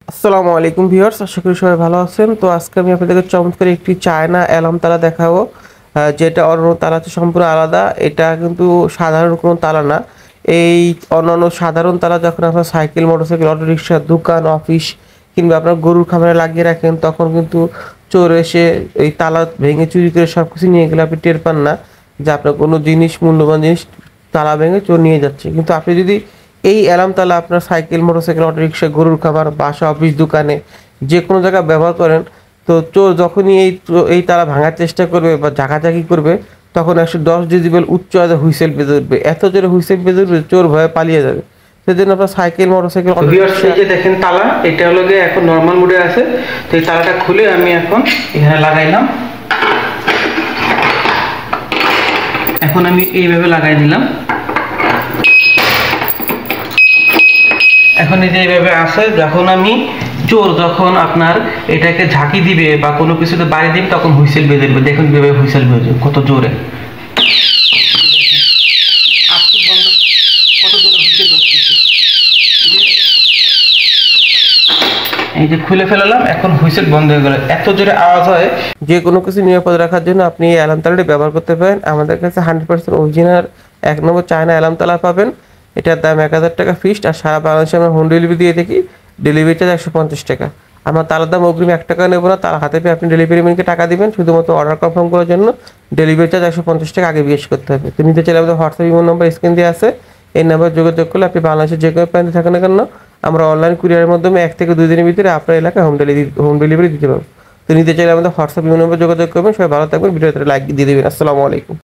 আসসালামু আলাইকুম ভিউয়ার্স, আশা করি সবাই ভালো আছেন। তো আজকে আমি আপনাদেরকে চমৎকার একটি চায়না অ্যালার্ম তালা দেখাবো, যেটা অন্য তালা থেকে সম্পূর্ণ আলাদা। এটা কিন্তু সাধারণ কোনো তালা না। এই অন্যান্য সাধারণ তালা যখন আপনার সাইকেল, মোটরসাইকেল, অটোরিকশা, দোকান, অফিস কিংবা আপনার গরুর খামারে লাগিয়ে রাখেন, তখন কিন্তু চোর এসে এই তালা ভেঙে চুরি করে সব কিছু নিয়ে গেলে আপনি টের পান না যে আপনার কোনো জিনিস, মূল্যবান জিনিস তালা ভেঙে চোর নিয়ে যাচ্ছে। কিন্তু আপনি যদি এই অ্যালার্ম তালা আপনার সাইকেল, মোটরসাইকেল, অটোরিকশা, গরুর খাবার, বাসা, অফিস, দোকানে যে কোনো জায়গায় ব্যবহার করেন, তো চোর যখনই এই তালা ভাঙার চেষ্টা করবে বা ঝাঁকাঝাঁকি করবে, তখন 110 ডেসিবেল উচ্চ আওয়াজে হুইসেল বেজে উঠবে। এত জোরে হুইসেল বেজে উঠবে চোর ভয়ে পালিয়ে যাবে। সেজন্য আপনার সাইকেল, মোটরসাইকেল, এই যে দেখেন তালা, এটা হলো গিয়ে এখন নর্মাল মোডে আছে। তো এই তালাটা খুলে আমি এখন এখানে লাগাইলাম। এখন আমি এইভাবে লাগাই দিলাম। এখন এই যে এইভাবে আছে, যখন আমি যখন আপনার এটাকে ঝাঁকি দিবে বা কোনো কিছুতে বাড়ি দিবে, তখন হুইসেল বেজে দেবে। দেখুন কিভাবে হুইসেল বেজে, কত জোরে, কত জোরে হুইসেল বাজতেছে। এই যে খুলে ফেলালাম, এখন হুইসেল বন্ধ হয়ে গেল। এত জোরে আওয়াজ হয়। যে কোনো কিছু নিরাপদ রাখার জন্য আপনি এই অ্যালার্ম তালাটি ব্যবহার করতে পারেন। আমাদের কাছে 100% অরিজিনাল 1 নম্বর চায়না অ্যালার্ম তালা পাবেন। এটার দাম 1000 টাকা ফিক্সড, আর সারা বাংলাদেশে আমরা হোম ডেলিভারি দিয়ে থাকি। ডেলিভারি চার্জ 150 টাকা। আমার তালার দাম অগ্রিম 1 টাকা নেবো না, তার হাতে পেয়ে আপনি ডেলিভারি ম্যানকে টাকা দিবেন। শুধুমাত্র অর্ডার কনফার্ম করার জন্য ডেলিভারি চার্জ 150 টাকা আগে বিকাশ করতে হবে। তো নিতে চাইলে আমাদের হোয়াটসঅ্যাপ ইমো নম্বর স্ক্রিন দিয়ে আছে, এই নাম্বার যোগাযোগ করলে আপনি বাংলাদেশের যে কোনো প্রান্তে থাকেন না কেন, আমরা অনলাইন কুরিয়ারের মাধ্যমে 1 থেকে 2 দিনের ভিতরে আপনার এলাকায় হোম ডেলিভারি দিতে পারবো। তো নিতে চাইলে আমাদের হোয়াটসঅ্যাপ ইমো নম্বর যোগাযোগ করবেন। সবাই ভালো থাকবেন, ভিডিওতে লাইক দিয়ে দেবেন। আসসালামু আলাইকুম।